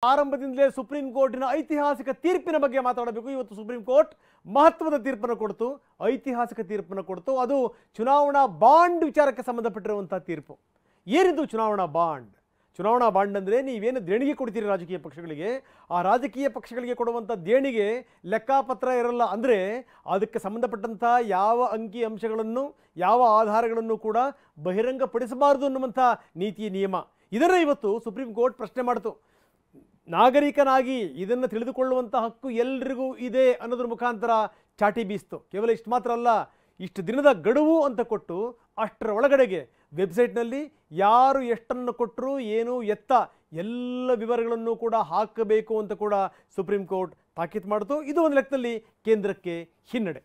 ಆರಂಭದಿಂದಲೇ supreme ಕೋರ್ಟಿನ ಐತಿಹಾಸಿಕ ತೀರ್ಪಿನ ಬಗ್ಗೆ ಮಾತಾಡಬೇಕು. ಇವತ್ತು ಸುಪ್ರೀಂ ಕೋರ್ಟ್ ಮಹತ್ವದ ತೀರ್ಪನ್ನು ಕೊಡ್ತು, ಐತಿಹಾಸಿಕ ತೀರ್ಪನ್ನು ಕೊಡ್ತು. ಅದು ಚುನಾವಣಾ ಬಾಂಡ್ ವಿಚಾರಕ್ಕೆ ಸಂಬಂಧಪಟ್ಟಿರುವಂತಹ ತೀರ್ಪು. ಏನಿದು ಚುನಾವಣಾ ಬಾಂಡ್? ಚುನಾವಣಾ ಬಾಂಡ್ ಅಂದರೆ ನೀವೇನು ದೇಣಿಗೆ ಕೊಡ್ತೀರಿ ರಾಜಕೀಯ ಪಕ್ಷಗಳಿಗೆ, ಆ ರಾಜಕೀಯ ಪಕ್ಷಗಳಿಗೆ ಕೊಡುವಂಥ ದೇಣಿಗೆ ಲೆಕ್ಕಾಪತ್ರ ಇರಲ್ಲ. ಅಂದರೆ ಅದಕ್ಕೆ ಸಂಬಂಧಪಟ್ಟಂಥ ಯಾವ ಅಂಕಿ ಅಂಶಗಳನ್ನು, ಯಾವ ಆಧಾರಗಳನ್ನು ಕೂಡ ಬಹಿರಂಗಪಡಿಸಬಾರದು ಅನ್ನುವಂಥ ನೀತಿಯ ನಿಯಮ. ಇದನ್ನು ಇವತ್ತು ಸುಪ್ರೀಂ ಕೋರ್ಟ್ ಪ್ರಶ್ನೆ ಮಾಡಿತು. ನಾಗರಿಕನಾಗಿ ಇದನ್ನು ತಿಳಿದುಕೊಳ್ಳುವಂಥ ಹಕ್ಕು ಎಲ್ರಿಗೂ ಇದೆ ಅನ್ನೋದ್ರ ಮುಖಾಂತರ ಚಾಟಿ ಬೀಸ್ತು. ಕೇವಲ ಇಷ್ಟು ಮಾತ್ರ ಅಲ್ಲ, ಇಷ್ಟು ದಿನದ ಗಡುವು ಅಂತ ಕೊಟ್ಟು ಅಷ್ಟರ ಒಳಗಡೆಗೆ ವೆಬ್ಸೈಟ್ನಲ್ಲಿ ಯಾರು ಎಷ್ಟನ್ನು ಕೊಟ್ಟರು, ಏನು ಎತ್ತ ಎಲ್ಲ ವಿವರಗಳನ್ನು ಕೂಡ ಹಾಕಬೇಕು ಅಂತ ಕೂಡ ಸುಪ್ರೀಂ ಕೋರ್ಟ್ ತಾಕೀತು ಮಾಡಿತು. ಇದು ಒಂದು ಲೆಕ್ಕದಲ್ಲಿ ಕೇಂದ್ರಕ್ಕೆ ಹಿನ್ನಡೆ.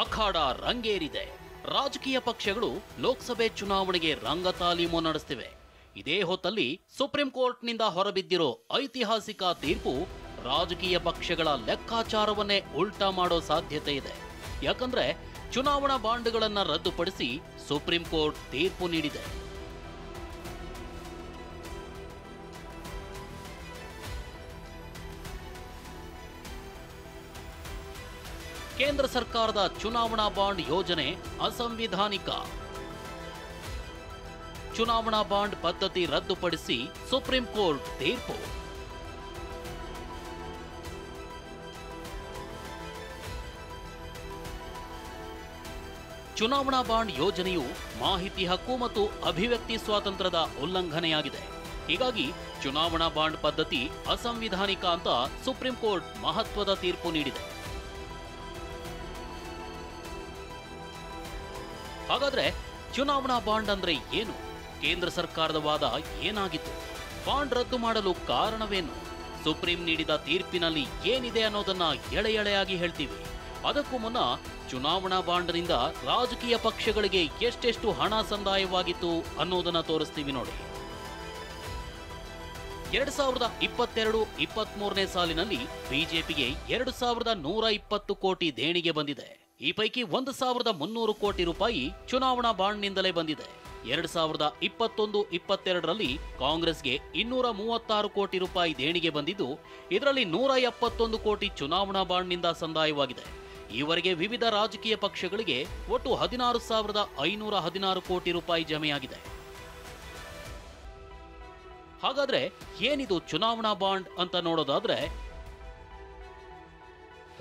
ಅಖಾಡ ರಂಗೇರಿದೆ. ರಾಜಕೀಯ ಪಕ್ಷಗಳು ಲೋಕಸಭೆ ಚುನಾವಣೆಗೆ ರಂಗ ತಾಲೀಮು ನಡೆಸ್ತಿವೆ. ಇದೇ ಹೊತ್ತಲ್ಲಿ ಸುಪ್ರೀಂ ಕೋರ್ಟ್ನಿಂದ ಹೊರಬಿದ್ದಿರೋ ಐತಿಹಾಸಿಕ ತೀರ್ಪು ರಾಜಕೀಯ ಪಕ್ಷಗಳ ಲೆಕ್ಕಾಚಾರವನ್ನೇ ಉಲ್ಟಾ ಮಾಡೋ ಸಾಧ್ಯತೆ ಇದೆ. ಯಾಕಂದ್ರೆ ಚುನಾವಣಾ ಬಾಂಡ್ಗಳನ್ನ ರದ್ದುಪಡಿಸಿ ಸುಪ್ರೀಂ ಕೋರ್ಟ್ ತೀರ್ಪು ನೀಡಿದೆ. ಕೇಂದ್ರ ಸರ್ಕಾರದ ಚುನಾವಣಾ ಬಾಂಡ್ ಯೋಜನೆ ಅಸಂವಿಧಾನಿಕ. ಚುನಾವಣಾ ಬಾಂಡ್ ಪದ್ಧತಿ ರದ್ದುಪಡಿಸಿ ಸುಪ್ರೀಂ ಕೋರ್ಟ್ ತೀರ್ಪು. ಚುನಾವಣಾ ಬಾಂಡ್ ಯೋಜನೆಯು ಮಾಹಿತಿ ಹಕ್ಕು ಮತ್ತು ಅಭಿವ್ಯಕ್ತಿ ಸ್ವಾತಂತ್ರ್ಯದ ಉಲ್ಲಂಘನೆಯಾಗಿದೆ. ಹೀಗಾಗಿ ಚುನಾವಣಾ ಬಾಂಡ್ ಪದ್ಧತಿ ಅಸಂವಿಧಾನಿಕ ಅಂತ ಸುಪ್ರೀಂ ಕೋರ್ಟ್ ಮಹತ್ವದ ತೀರ್ಪು ನೀಡಿದೆ. ಹಾಗಾದ್ರೆ ಚುನಾವಣಾ ಬಾಂಡ್ ಅಂದ್ರೆ ಏನು? ಕೇಂದ್ರ ಸರ್ಕಾರದ ವಾದ ಏನಾಗಿತ್ತು? ಬಾಂಡ್ ರದ್ದು ಮಾಡಲು ಕಾರಣವೇನು? ಸುಪ್ರೀಂ ನೀಡಿದ ತೀರ್ಪಿನಲ್ಲಿ ಏನಿದೆ ಅನ್ನೋದನ್ನ ಎಳೆ ಎಳೆಯಾಗಿ ಹೇಳ್ತೀವಿ. ಅದಕ್ಕೂ ಮುನ್ನ ಚುನಾವಣಾ ಬಾಂಡ್ನಿಂದ ರಾಜಕೀಯ ಪಕ್ಷಗಳಿಗೆ ಎಷ್ಟೆಷ್ಟು ಹಣ ಸಂದಾಯವಾಗಿತ್ತು ಅನ್ನೋದನ್ನ ತೋರಿಸ್ತೀವಿ ನೋಡಿ. 2022-23ನೇ ಸಾಲಿನಲ್ಲಿ ಬಿಜೆಪಿಗೆ 2120 ಕೋಟಿ ದೇಣಿಗೆ ಬಂದಿದೆ. ಈ ಪೈಕಿ 1300 ಕೋಟಿ ರೂಪಾಯಿ ಚುನಾವಣಾ ಬಾಂಡ್ನಿಂದಲೇ ಬಂದಿದೆ. 2021-22ರಲ್ಲಿ ಕಾಂಗ್ರೆಸ್ಗೆ 236 ಕೋಟಿ ರೂಪಾಯಿ ದೇಣಿಗೆ ಬಂದಿದ್ದು, ಇದರಲ್ಲಿ 171 ಕೋಟಿ ಚುನಾವಣಾ ಬಾಂಡ್ನಿಂದ ಸಂದಾಯವಾಗಿದೆ. ಈವರೆಗೆ ವಿವಿಧ ರಾಜಕೀಯ ಪಕ್ಷಗಳಿಗೆ ಒಟ್ಟು 16,516 ಕೋಟಿ ರೂಪಾಯಿ ಜಮೆಯಾಗಿದೆ. ಹಾಗಾದ್ರೆ ಏನಿದು ಚುನಾವಣಾ ಬಾಂಡ್ ಅಂತ ನೋಡೋದಾದ್ರೆ,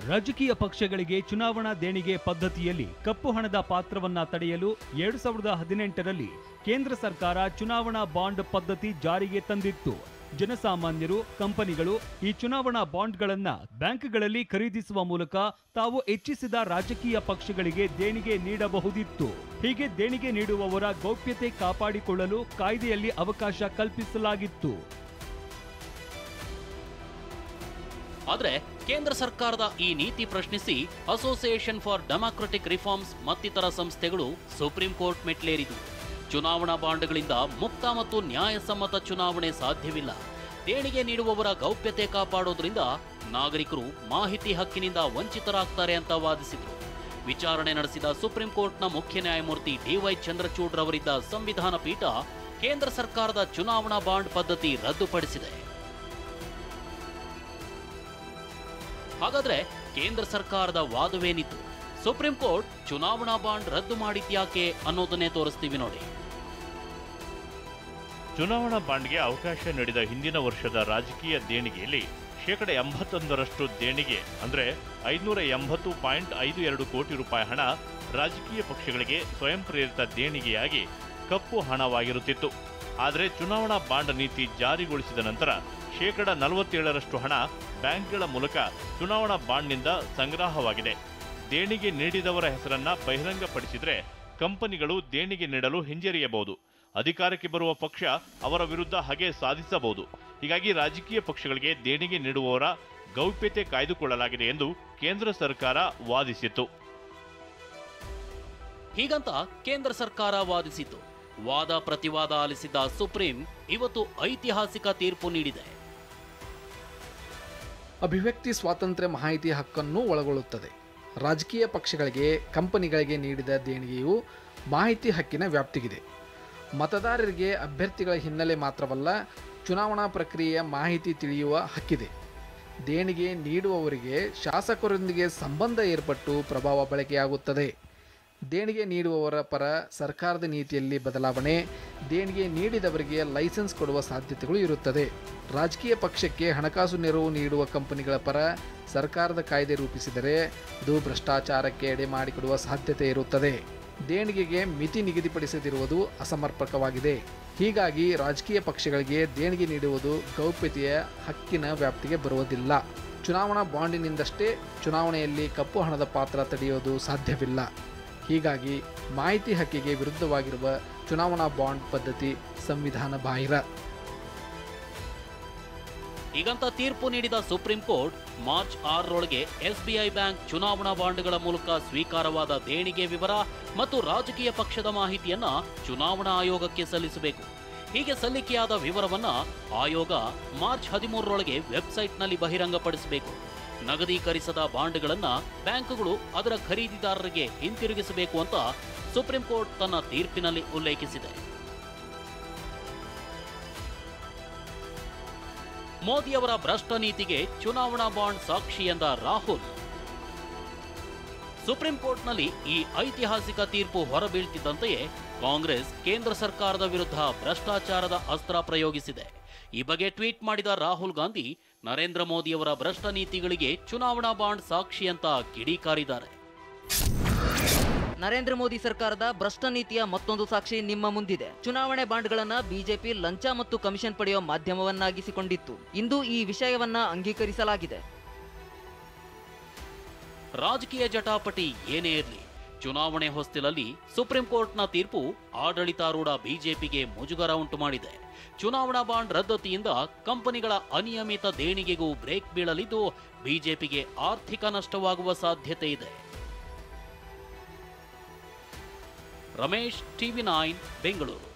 ರಾಜಕೀಯ ಪಕ್ಷಗಳಿಗೆ ಚುನಾವಣಾ ದೇಣಿಗೆ ಪದ್ಧತಿಯಲ್ಲಿ ಕಪ್ಪು ಹಣದ ಪಾತ್ರವನ್ನ ತಡೆಯಲು 2018ರಲ್ಲಿ ಕೇಂದ್ರ ಸರ್ಕಾರ ಚುನಾವಣಾ ಬಾಂಡ್ ಪದ್ಧತಿ ಜಾರಿಗೆ ತಂದಿತ್ತು. ಜನಸಾಮಾನ್ಯರು, ಕಂಪನಿಗಳು ಈ ಚುನಾವಣಾ ಬಾಂಡ್ಗಳನ್ನ ಬ್ಯಾಂಕ್ಗಳಲ್ಲಿ ಖರೀದಿಸುವ ಮೂಲಕ ತಾವು ಇಚ್ಛಿಸಿದ ರಾಜಕೀಯ ಪಕ್ಷಗಳಿಗೆ ದೇಣಿಗೆ ನೀಡಬಹುದಿತ್ತು. ಹೀಗೆ ದೇಣಿಗೆ ನೀಡುವವರ ಗೌಪ್ಯತೆ ಕಾಪಾಡಿಕೊಳ್ಳಲು ಕಾಯ್ದೆಯಲ್ಲಿ ಅವಕಾಶ ಕಲ್ಪಿಸಲಾಗಿತ್ತು. ಆದ್ರೆ ಕೇಂದ್ರ ಸರ್ಕಾರದ ಈ ನೀತಿ ಪ್ರಶ್ನಿಸಿ ಅಸೋಸಿಯೇಷನ್ ಫಾರ್ ಡೆಮಾಕ್ರೆಟಿಕ್ ರಿಫಾರ್ಮ್ಸ್ ಮತ್ತಿತರ ಸಂಸ್ಥೆಗಳು ಸುಪ್ರೀಂ ಕೋರ್ಟ್ ಮೆಟ್ಲೇರಿದವು. ಚುನಾವಣಾ ಬಾಂಡ್ಗಳಿಂದ ಮುಕ್ತ ಮತ್ತು ನ್ಯಾಯಸಮ್ಮತ ಚುನಾವಣೆ ಸಾಧ್ಯವಿಲ್ಲ. ದೇಣಿಗೆ ನೀಡುವವರ ಗೌಪ್ಯತೆ ಕಾಪಾಡೋದ್ರಿಂದ ನಾಗರಿಕರು ಮಾಹಿತಿ ಹಕ್ಕಿನಿಂದ ವಂಚಿತರಾಗ್ತಾರೆ ಅಂತ ವಾದಿಸಿದರು. ವಿಚಾರಣೆ ನಡೆಸಿದ ಸುಪ್ರೀಂ ಕೋರ್ಟ್ನ ಮುಖ್ಯ ನ್ಯಾಯಮೂರ್ತಿ ಡಿ.ವೈ. ಚಂದ್ರಚೂಡ್ ರವರಿದ್ದ ಸಂವಿಧಾನ ಪೀಠ ಕೇಂದ್ರ ಸರ್ಕಾರದ ಚುನಾವಣಾ ಬಾಂಡ್ ಪದ್ಧತಿ ರದ್ದುಪಡಿಸಿದೆ. ಹಾಗಾದ್ರೆ ಕೇಂದ್ರ ಸರ್ಕಾರದ ವಾದವೇನಿತ್ತು? ಸುಪ್ರೀಂ ಕೋರ್ಟ್ ಚುನಾವಣಾ ಬಾಂಡ್ ರದ್ದು ಮಾಡಿದ್ಯಾಕೆ ಅನ್ನೋದನ್ನೇ ತೋರಿಸ್ತೀವಿ ನೋಡಿ. ಚುನಾವಣಾ ಬಾಂಡ್ಗೆ ಅವಕಾಶ ನೀಡಿದ ಹಿಂದಿನ ವರ್ಷದ ರಾಜಕೀಯ ದೇಣಿಗೆಯಲ್ಲಿ 81% ದೇಣಿಗೆ ಅಂದ್ರೆ 580.52 ಕೋಟಿ ರೂಪಾಯಿ ಹಣ ರಾಜಕೀಯ ಪಕ್ಷಗಳಿಗೆ ಸ್ವಯಂ ಪ್ರೇರಿತ ದೇಣಿಗೆಯಾಗಿ ಕಪ್ಪು ಹಣವಾಗಿರುತ್ತಿತ್ತು. ಆದರೆ ಚುನಾವಣಾ ಬಾಂಡ್ ನೀತಿ ಜಾರಿಗೊಳಿಸಿದ ನಂತರ 47% ಹಣ ಬ್ಯಾಂಕ್ಗಳ ಮೂಲಕ ಚುನಾವಣಾ ಬಾಂಡ್ನಿಂದ ಸಂಗ್ರಹವಾಗಿದೆ. ದೇಣಿಗೆ ನೀಡಿದವರ ಹೆಸರನ್ನ ಬಹಿರಂಗಪಡಿಸಿದ್ರೆ ಕಂಪನಿಗಳು ದೇಣಿಗೆ ನೀಡಲು ಹಿಂಜರಿಯಬಹುದು. ಅಧಿಕಾರಕ್ಕೆ ಬರುವ ಪಕ್ಷ ಅವರ ವಿರುದ್ಧ ಹಗೆ ಸಾಧಿಸಬಹುದು. ಹೀಗಾಗಿ ರಾಜಕೀಯ ಪಕ್ಷಗಳಿಗೆ ದೇಣಿಗೆ ನೀಡುವವರ ಗೌಪ್ಯತೆ ಕಾಯ್ದುಕೊಳ್ಳಲಾಗಿದೆ ಎಂದು ಕೇಂದ್ರ ಸರ್ಕಾರ ವಾದಿಸಿತ್ತು. ಹೀಗಂತ ಕೇಂದ್ರ ಸರ್ಕಾರ ವಾದಿಸಿತು. ವಾದ ಪ್ರತಿವಾದ ಆಲಿಸಿದ ಸುಪ್ರೀಂ ಇವತ್ತು ಐತಿಹಾಸಿಕ ತೀರ್ಪು ನೀಡಿದೆ. ಅಭಿವ್ಯಕ್ತಿ ಸ್ವಾತಂತ್ರ್ಯ ಮಾಹಿತಿ ಹಕ್ಕನ್ನು ಒಳಗೊಳ್ಳುತ್ತದೆ. ರಾಜಕೀಯ ಪಕ್ಷಗಳಿಗೆ, ಕಂಪನಿಗಳಿಗೆ ನೀಡಿದ ದೇಣಿಗೆಯು ಮಾಹಿತಿ ಹಕ್ಕಿನ ವ್ಯಾಪ್ತಿಗಿದೆ. ಮತದಾರರಿಗೆ ಅಭ್ಯರ್ಥಿಗಳ ಹಿನ್ನೆಲೆ ಮಾತ್ರವಲ್ಲ, ಚುನಾವಣಾ ಪ್ರಕ್ರಿಯೆಯ ಮಾಹಿತಿ ತಿಳಿಯುವ ಹಕ್ಕಿದೆ. ದೇಣಿಗೆ ನೀಡುವವರಿಗೆ ಶಾಸಕರೊಂದಿಗೆ ಸಂಬಂಧ ಏರ್ಪಟ್ಟು ಪ್ರಭಾವ ಬಳಕೆಯಾಗುತ್ತದೆ. ದೇಣಿಗೆ ನೀಡುವವರ ಪರ ಸರ್ಕಾರದ ನೀತಿಯಲ್ಲಿ ಬದಲಾವಣೆ, ದೇಣಿಗೆ ನೀಡಿದವರಿಗೆ ಲೈಸೆನ್ಸ್ ಕೊಡುವ ಸಾಧ್ಯತೆಗಳು ಇರುತ್ತದೆ. ರಾಜಕೀಯ ಪಕ್ಷಕ್ಕೆ ಹಣಕಾಸು ನೆರವು ನೀಡುವ ಕಂಪನಿಗಳ ಪರ ಸರ್ಕಾರದ ಕಾಯ್ದೆ ರೂಪಿಸಿದರೆ ಅದು ಭ್ರಷ್ಟಾಚಾರಕ್ಕೆ ಎಡೆ ಮಾಡಿಕೊಡುವ ಸಾಧ್ಯತೆ ಇರುತ್ತದೆ. ದೇಣಿಗೆಗೆ ಮಿತಿ ನಿಗದಿಪಡಿಸದಿರುವುದು ಅಸಮರ್ಪಕವಾಗಿದೆ. ಹೀಗಾಗಿ ರಾಜಕೀಯ ಪಕ್ಷಗಳಿಗೆ ದೇಣಿಗೆ ನೀಡುವುದು ಗೌಪ್ಯತೆಯ ಹಕ್ಕಿನ ವ್ಯಾಪ್ತಿಗೆ ಬರುವುದಿಲ್ಲ. ಚುನಾವಣಾ ಬಾಂಡಿನಿಂದಷ್ಟೇ ಚುನಾವಣೆಯಲ್ಲಿ ಕಪ್ಪು ಹಣದ ಪಾತ್ರ ತಡೆಯುವುದು ಸಾಧ್ಯವಿಲ್ಲ. ಹೀಗಾಗಿ ಮಾಹಿತಿ ಹಕ್ಕಿಗೆ ವಿರುದ್ಧವಾಗಿರುವ ಚುನಾವಣಾ ಬಾಂಡ್ ಪದ್ಧತಿ ಸಂವಿಧಾನ ಬಾಹಿರ. ಹೀಗಂತ ತೀರ್ಪು ನೀಡಿದ ಸುಪ್ರೀಂ ಕೋರ್ಟ್ ಮಾರ್ಚ್ 6ರೊಳಗೆ ಎಸ್ಬಿಐ ಬ್ಯಾಂಕ್ ಚುನಾವಣಾ ಬಾಂಡ್ಗಳ ಮೂಲಕ ಸ್ವೀಕಾರವಾದ ದೇಣಿಗೆ ವಿವರ ಮತ್ತು ರಾಜಕೀಯ ಪಕ್ಷದ ಮಾಹಿತಿಯನ್ನ ಚುನಾವಣಾ ಆಯೋಗಕ್ಕೆ ಸಲ್ಲಿಸಬೇಕು. ಹೀಗೆ ಸಲ್ಲಿಕೆಯಾದ ವಿವರವನ್ನ ಆಯೋಗ ಮಾರ್ಚ್ 13ರೊಳಗೆ ವೆಬ್ಸೈಟ್ನಲ್ಲಿ ಬಹಿರಂಗಪಡಿಸಬೇಕು. ನಗದೀಕರಿಸದ ಬಾಂಡ್ಗಳನ್ನ ಬ್ಯಾಂಕುಗಳು ಅದರ ಖರೀದಿದಾರರಿಗೆ ಹಿಂತಿರುಗಿಸಬೇಕು ಅಂತ ಸುಪ್ರೀಂ ಕೋರ್ಟ್ ತನ್ನ ತೀರ್ಪಿನಲ್ಲಿ ಉಲ್ಲೇಖಿಸಿದೆ. ಮೋದಿಯವರ ಭ್ರಷ್ಟ ನೀತಿಗೆ ಚುನಾವಣಾ ಬಾಂಡ್ ಸಾಕ್ಷಿ ಎಂದ ರಾಹುಲ್. ಸುಪ್ರೀಂ ಕೋರ್ಟ್ನಲ್ಲಿ ಈ ಐತಿಹಾಸಿಕ ತೀರ್ಪು ಹೊರಬೀಳ್ತಿದ್ದಂತೆಯೇ ಕಾಂಗ್ರೆಸ್ ಕೇಂದ್ರ ಸರ್ಕಾರದ ವಿರುದ್ಧ ಭ್ರಷ್ಟಾಚಾರದ ಅಸ್ತ್ರ ಪ್ರಯೋಗಿಸಿದೆ. ಈ ಬಗ್ಗೆ ಟ್ವೀಟ್ ಮಾಡಿದ ರಾಹುಲ್ ಗಾಂಧಿ, ನರೇಂದ್ರ ಮೋದಿಯವರ ಭ್ರಷ್ಟ ನೀತಿಗಳಿಗೆ ಚುನಾವಣಾ ಬಾಂಡ್ ಸಾಕ್ಷಿ ಅಂತ ಕಿಡಿಕಾರಿದ್ದಾರೆ. ನರೇಂದ್ರ ಮೋದಿ ಸರ್ಕಾರದ ಭ್ರಷ್ಟ ನೀತಿಯ ಮತ್ತೊಂದು ಸಾಕ್ಷಿ ನಿಮ್ಮ ಮುಂದಿದೆ. ಚುನಾವಣೆ ಬಾಂಡ್ಗಳನ್ನ ಬಿಜೆಪಿ ಲಂಚ ಮತ್ತು ಕಮಿಷನ್ ಪಡೆಯುವ ಮಾಧ್ಯಮವನ್ನಾಗಿಸಿಕೊಂಡಿತ್ತು. ಇಂದು ಈ ವಿಷಯವನ್ನ ಅಂಗೀಕರಿಸಲಾಗಿದೆ. ರಾಜಕೀಯ ಜಟಾಪಟಿ ಏನೇ ಇರಲಿ, ಚುನಾವಣೆ ಹೊಸ್ತಿಲಲ್ಲಿ ಸುಪ್ರೀಂ ಕೋರ್ಟ್ನ ತೀರ್ಪು ಆಡಳಿತಾರೂಢ ಬಿಜೆಪಿಗೆ ಮುಜುಗರ ಉಂಟು ಮಾಡಿದೆ. ಚುನಾವಣಾ ಬಾಂಡ್ ರದ್ದತಿಯಿಂದ ಕಂಪನಿಗಳ ಅನಿಯಮಿತ ದೇಣಿಗೆಗೂ ಬ್ರೇಕ್ ಬೀಳಲಿದ್ದು ಬಿಜೆಪಿಗೆ ಆರ್ಥಿಕ ನಷ್ಟವಾಗುವ ಸಾಧ್ಯತೆ ಇದೆ. ರಮೇಶ್, ಟಿವಿ9 ಬೆಂಗಳೂರು.